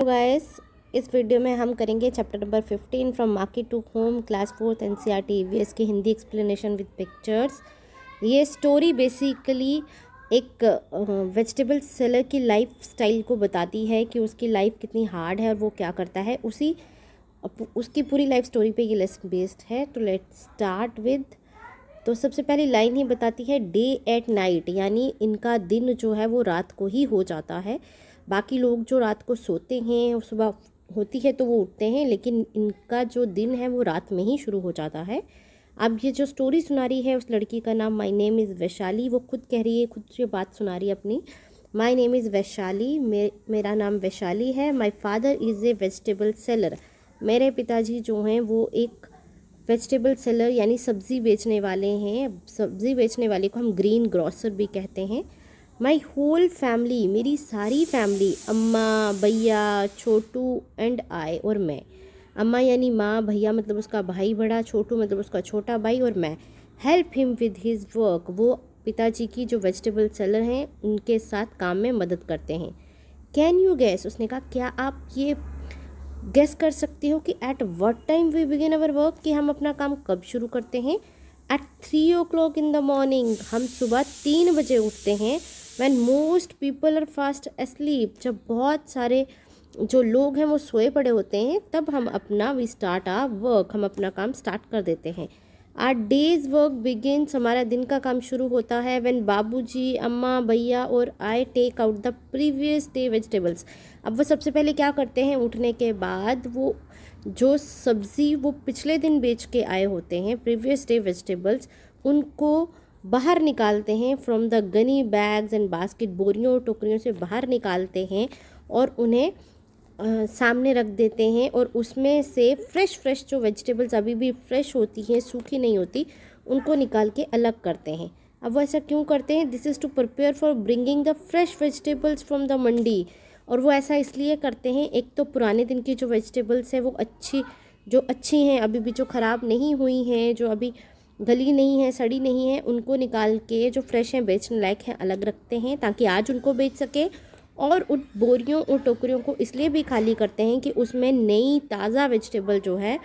तो गाइस, इस वीडियो में हम करेंगे chapter number 15 from market to home class 4th NCERT EVS की हिंदी एक्सप्लेनेशन विद पिक्चर्स। ये स्टोरी बेसिकली एक वेजिटेबल सेलर की लाइफ स्टाइल को बताती है कि उसकी लाइफ कितनी हार्ड है और वो क्या करता है। उसकी पूरी लाइफ स्टोरी पे ये लेसन बेस्ड है। तो लेट्स स्टार्ट विद। तो सबसे पहली लाइन ही बताती है डे एट नाइट, यानी इनका दिन जो है वो रात को ही हो जाता है। बाकी लोग जो रात को सोते हैं और सुबह होती है तो वो उठते हैं, लेकिन इनका जो दिन है वो रात में ही शुरू हो जाता है। अब ये जो स्टोरी सुना रही है उस लड़की का नाम माय नेम इज़ वैशाली। वो खुद कह रही है, खुद ये बात सुना रही है अपनी। माय नेम इज़ वैशाली, मेरा नाम वैशाली है। My father is a vegetable seller. मेरे पिताजी जो हैं वो एक वेजिटेबल सेलर यानी सब्ज़ी बेचने वाले हैं। सब्ज़ी बेचने वाले को हम ग्रीन ग्रॉसर भी कहते हैं। माई होल फैमिली, मेरी सारी फैमिली, अम्मा, भैया, छोटू एंड आई, और मैं। अम्मा यानी माँ, भैया मतलब उसका भाई बड़ा, छोटू मतलब उसका छोटा भाई, और मैं। Help him with his work, वो पिताजी की जो वेजिटेबल सेलर हैं उनके साथ काम में मदद करते हैं। कैन यू गैस, उसने कहा क्या आप ये गेस कर सकती हो कि at what time we begin our work, कि हम अपना काम कब शुरू करते हैं। Eight 3 o'clock in the morning, हम सुबह 3 बजे उठते हैं। When most people are fast asleep, जब बहुत सारे जो लोग हैं वो सोए पड़े होते हैं, तब हम अपना वी स्टार्ट आवर वर्क, हम अपना काम स्टार्ट कर देते हैं। आर डेज वर्क बिगिनस, हमारा दिन का काम शुरू होता है व्हेन बाबूजी, अम्मा, भैया और I take out the previous day vegetables. अब वो सबसे पहले क्या करते हैं, उठने के बाद वो जो सब्ज़ी वो पिछले दिन बेच के आए होते हैं, प्रीवियस डे वेजिटेबल्स, उनको बाहर निकालते हैं from the Ghani bags and basket, बोरियों और टोकरियों से बाहर निकालते हैं और उन्हें सामने रख देते हैं। और उसमें से फ्रेश जो वेजिटेबल्स अभी भी फ्रेश होती हैं, सूखी नहीं होती, उनको निकाल के अलग करते हैं। अब वो ऐसा क्यों करते हैं, this is to prepare for bringing the fresh vegetables from the mandi. और वो ऐसा इसलिए करते हैं, एक तो पुराने दिन की जो वेजिटेबल्स है वो अच्छी हैं, अभी भी जो ख़राब नहीं हुई हैं, जो अभी गली नहीं है, सड़ी नहीं है, उनको निकाल के जो फ्रेश हैं, बेचने लायक हैं, अलग रखते हैं ताकि आज उनको बेच सके। और उन बोरियों और टोकरियों को इसलिए भी खाली करते हैं कि उसमें नई ताज़ा वेजिटेबल जो है,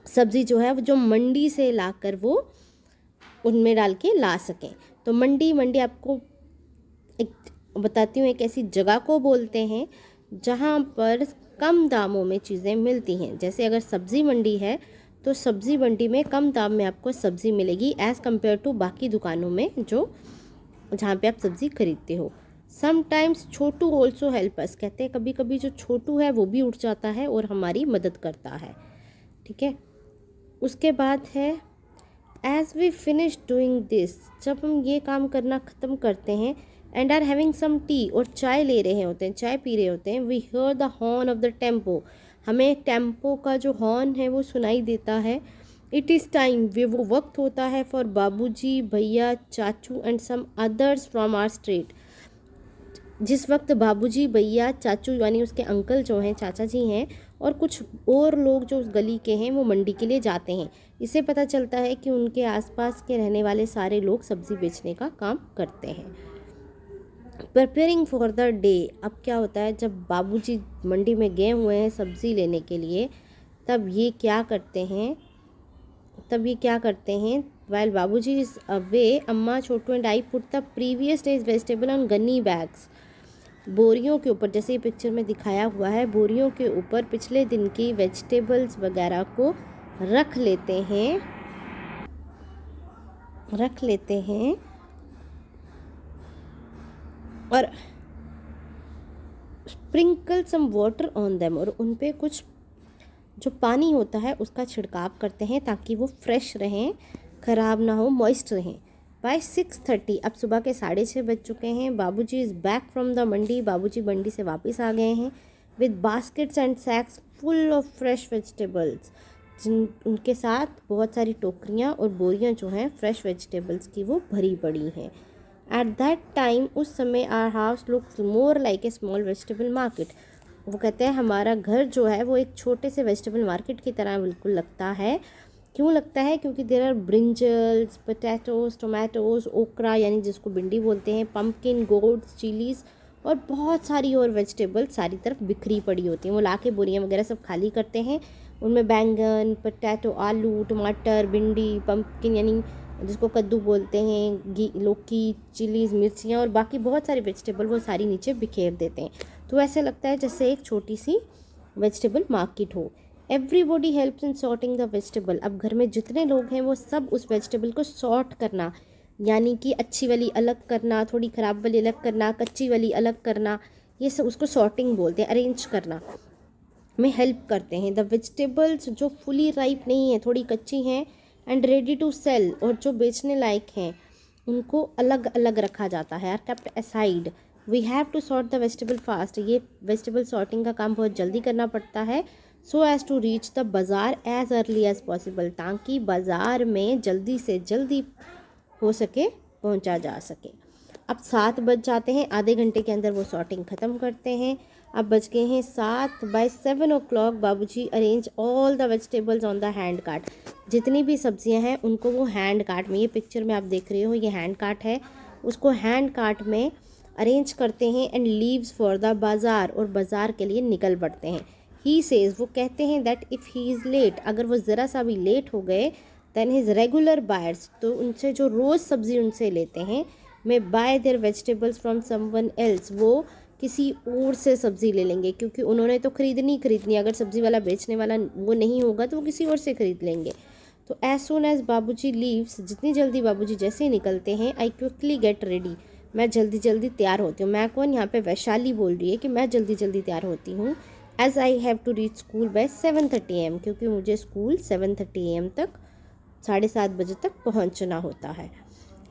सब्ज़ी जो है, वो जो मंडी से लाकर वो उनमें डाल के ला सकें। तो मंडी आपको एक बताती हूँ, एक ऐसी जगह को बोलते हैं जहाँ पर कम दामों में चीज़ें मिलती हैं। जैसे अगर सब्ज़ी मंडी है तो सब्ज़ी मंडी में कम दाम में आपको सब्ज़ी मिलेगी एज़ कम्पेयर टू बाकी दुकानों में जहाँ पे आप सब्ज़ी खरीदते हो। समटाइम्स छोटू ऑल्सो हेल्प अस, कहते हैं कभी कभी जो छोटू है वो भी उठ जाता है और हमारी मदद करता है। ठीक है, उसके बाद है as we finish doing this, जब हम ये काम करना ख़त्म करते हैं, and are having some tea, और चाय ले रहे होते हैं, चाय पी रहे होते हैं, we hear the horn of the tempo, हमें टेम्पो का जो हॉर्न है वो सुनाई देता है। इट इज़ टाइम, वो वक्त होता है फॉर बाबूजी, भैया, चाचू and some others from our street, जिस वक्त बाबूजी, भैया, चाचू यानी उसके अंकल जो हैं, चाचा जी हैं, और कुछ और लोग जो उस गली के हैं वो मंडी के लिए जाते हैं। इससे पता चलता है कि उनके आसपास के रहने वाले सारे लोग सब्ज़ी बेचने का काम करते हैं। प्रिपेयरिंग फॉर द डे, अब क्या होता है, जब बाबूजी मंडी में गए हुए हैं सब्ज़ी लेने के लिए, तब ये क्या करते हैं, वाइल बाबूजी is away, Amma, Chhotu and I put the previous days vegetable on gunny bags, बोरियों के ऊपर, जैसे पिक्चर में दिखाया हुआ है, बोरियों के ऊपर पिछले दिन की वेजिटेबल्स वगैरह को रख लेते हैं और sprinkle some water on them, और उन पे कुछ जो पानी होता है उसका छिड़काव करते हैं ताकि वो फ्रेश रहें, ख़राब ना हो, मॉइस्ट रहें। बाय 6:30, अब सुबह के 6:30 बज चुके हैं। Babuji is back from the mandi, Babuji मंडी से वापस आ गए हैं with baskets and sacks full of fresh vegetables, जिन उनके साथ बहुत सारी टोकरियाँ और बोरियाँ जो हैं फ्रेश वेजिटेबल्स की वो भरी पड़ी हैं। एट दैट टाइम, उस समय, our house looks more like a small vegetable market, वो कहते हैं हमारा घर जो है वो एक छोटे से वेजिटेबल मार्केट की तरह बिल्कुल लगता है। क्यों लगता है, क्योंकि there are brinjals, potatoes, tomatoes, okra यानी जिसको भिंडी बोलते हैं, पम्पकिन, गोट्स, चिलीज़ और बहुत सारी और वेजिटेबल सारी तरफ बिखरी पड़ी होती हैं। वो लाके बोरियां वगैरह सब खाली करते हैं, उनमें बैंगन, पोटैटो, आलू, टमाटर, भिंडी, पम्पकिन यानी जिसको कद्दू बोलते हैं, लौकी, चिलीज़, मिर्चियाँ और बाकी बहुत सारी वेजिटेबल वो सारी नीचे बिखेर देते हैं। तो ऐसे लगता है जैसे एक छोटी सी वेजिटेबल मार्केट हो। Everybody helps in sorting the vegetable. अब घर में जितने लोग हैं वो सब उस वेजिटेबल को सॉर्ट करना, यानी कि अच्छी वाली अलग करना, थोड़ी ख़राब वाली अलग करना, कच्ची वाली अलग करना, ये सब उसको सॉर्टिंग बोलते हैं, अरेंज करना में हेल्प करते हैं। द वेजिटेबल्स जो फुली राइप नहीं है, थोड़ी कच्ची हैं एंड रेडी टू सेल और जो बेचने लायक हैं, उनको अलग अलग रखा जाता है, are kept aside. We have to sort the vegetable fast. ये वेजिटेबल सॉर्टिंग का काम बहुत जल्दी करना पड़ता है, so as to reach the bazaar as early as possible, ताकि बाज़ार में जल्दी से जल्दी हो सके पहुंचा जा सके। अब 7 बज जाते हैं, आधे घंटे के अंदर वो सॉर्टिंग ख़त्म करते हैं। अब बज गए हैं 7। बाय 7 o'clock बाबूजी arrange all the vegetables on the hand cart. जितनी भी सब्जियां हैं उनको वो हैंड कार्ट में, ये पिक्चर में आप देख रहे हो ये हैंड कार्ट है, उसको हैंड कार्ट में अरेंज करते हैं एंड लीव्स फॉर द बाज़ार, और बाज़ार के लिए निकल पड़ते हैं। ही सेज़, वो कहते हैं that if he is late, अगर वो ज़रा सा भी लेट हो गए, दैन हिज रेगुलर बायर्स, तो उनसे जो रोज़ सब्ज़ी उनसे लेते हैं, may buy their vegetables from someone else, वो किसी और से सब्ज़ी ले लेंगे, क्योंकि उन्होंने तो खरीदनी, अगर सब्ज़ी वाला बेचने वाला वो नहीं होगा तो वो किसी और से ख़रीद लेंगे। तो एज सुन एज बाबूजी लीव्स, जितनी जल्दी बाबूजी जैसे ही निकलते हैं, आई क्विकली गेट रेडी, मैं जल्दी जल्दी तैयार होती हूँ। मैं कौन, यहाँ पे वैशाली बोल रही है कि मैं जल्दी जल्दी तैयार होती हूँ। As I have to reach school by 7:30 AM, क्योंकि मुझे स्कूल 7:30 AM तक, 7:30 बजे तक पहुँचना होता है।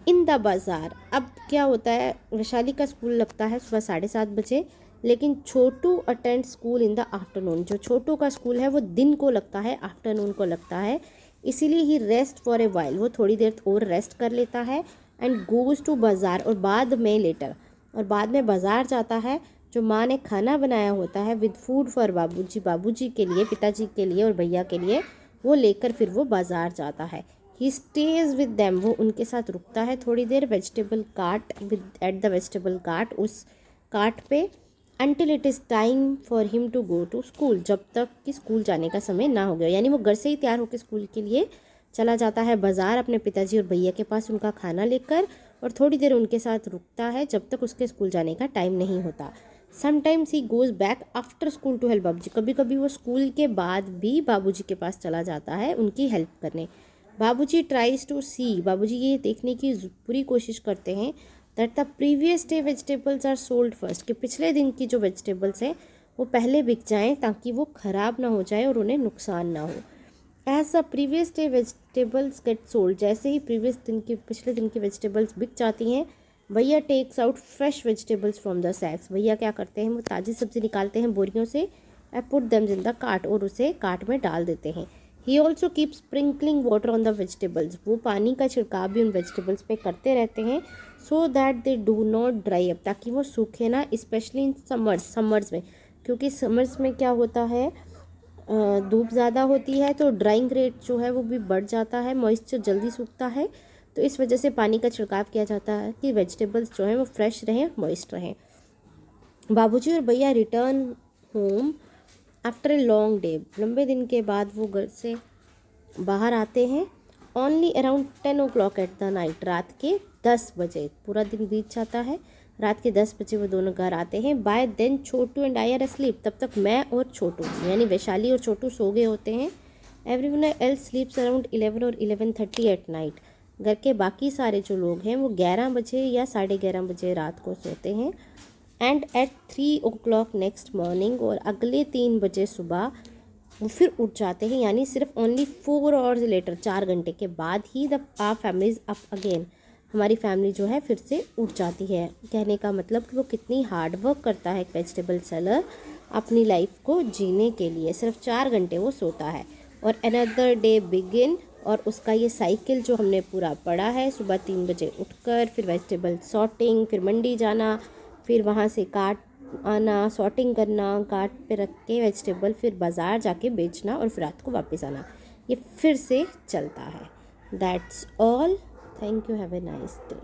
इन द बाज़ार, अब क्या होता है, वैशाली का स्कूल लगता है सुबह 7:30 बजे, लेकिन Chhotu attend school in the afternoon. जो छोटू का स्कूल है वो दिन को लगता है, आफ्टरनून को लगता है, इसीलिए ही रेस्ट फॉर ए वाइल, वो थोड़ी देर और रेस्ट कर लेता है एंड गोज़ टू बाज़ार, और बाद में लेटर, और बाद में बाज़ार जाता है। जो माँ ने खाना बनाया होता है विद फूड फॉर बाबूजी, बाबूजी के लिए, पिताजी के लिए और भैया के लिए, वो लेकर फिर वो बाज़ार जाता है। ही स्टेज विद दैम, वो उनके साथ रुकता है थोड़ी देर vegetable cart, with at the vegetable cart, उस कार्ट पे, until it is time for him to go to school, जब तक कि स्कूल जाने का समय ना हो गया। यानी वो घर से ही तैयार होकर स्कूल के लिए चला जाता है बाज़ार अपने पिताजी और भैया के पास उनका खाना लेकर, और थोड़ी देर उनके साथ रुकता है जब तक उसके स्कूल जाने का टाइम नहीं होता। Sometimes he goes back after school to help बाबूजी, कभी कभी वो स्कूल के बाद भी बाबूजी के पास चला जाता है उनकी हेल्प करने। बाबूजी ट्राइज टू सी, बाबूजी ये देखने की पूरी कोशिश करते हैं that the previous day vegetables are sold first, कि पिछले दिन की जो वेजिटेबल्स हैं वो पहले बिक जाएं, ताकि वो ख़राब ना हो जाए और उन्हें नुकसान ना हो। As the previous day vegetables get sold, जैसे ही पिछले दिन की वेजिटेबल्स बिक जाती हैं, bhaiya takes out fresh vegetables from the sacks, भैया क्या करते हैं, वो ताज़ी सब्ज़ी निकालते हैं बोरियों से, and put them in the cart, और उसे कार्ट में डाल देते हैं। He also keep sprinkling water on the vegetables, वो पानी का छिड़काव भी उन वेजिटेबल्स पे करते रहते हैं, so that they do not dry up, ताकि वो सूखे ना, स्पेशली इन समर्स में, क्योंकि समर्स में क्या होता है, धूप ज़्यादा होती है तो ड्राइंग रेट जो है वो भी बढ़ जाता है, मॉइस्चर जल्दी सूखता है, तो इस वजह से पानी का छिड़काव किया जाता है कि वेजिटेबल्स जो हैं वो फ्रेश रहें, मॉइस्ट रहें। बाबूजी और भैया return home after a long day, लंबे दिन के बाद वो घर से बाहर आते हैं। Only around 10 o'clock at the night, रात के 10 बजे, पूरा दिन बीत जाता है, रात के 10 बजे वो दोनों घर आते हैं। By then Chhotu and I are asleep, तब तक मैं और छोटू यानी वैशाली और छोटू सो गए होते हैं। एवरीवन एल्स स्लीप्स अराउंड 11 और 11:30 एट नाइट, घर के बाकी सारे जो लोग हैं वो 11 बजे या 11:30 बजे रात को सोते हैं। And eight 3 o'clock next morning, और अगले 3 बजे सुबह वो फिर उठ जाते हैं, यानी सिर्फ ओनली 4 hours लेटर, 4 घंटे के बाद ही the our family is up again, हमारी फैमिली जो है फिर से उठ जाती है। कहने का मतलब कि वो कितनी हार्ड वर्क करता है एक वेजिटेबल सेलर अपनी लाइफ को जीने के लिए, सिर्फ 4 घंटे वो सोता है, और अनदर डे बिगिन, और उसका ये साइकिल जो हमने पूरा पढ़ा है, सुबह 3 बजे उठकर फिर वेजिटेबल सॉर्टिंग, फिर मंडी जाना, फिर वहाँ से काट आना, सॉर्टिंग करना, कार्ट पे रख के वेजिटेबल, फिर बाज़ार जाके बेचना, और फिर रात को वापस आना, ये फिर से चलता है। That's all, thank you, have a nice day.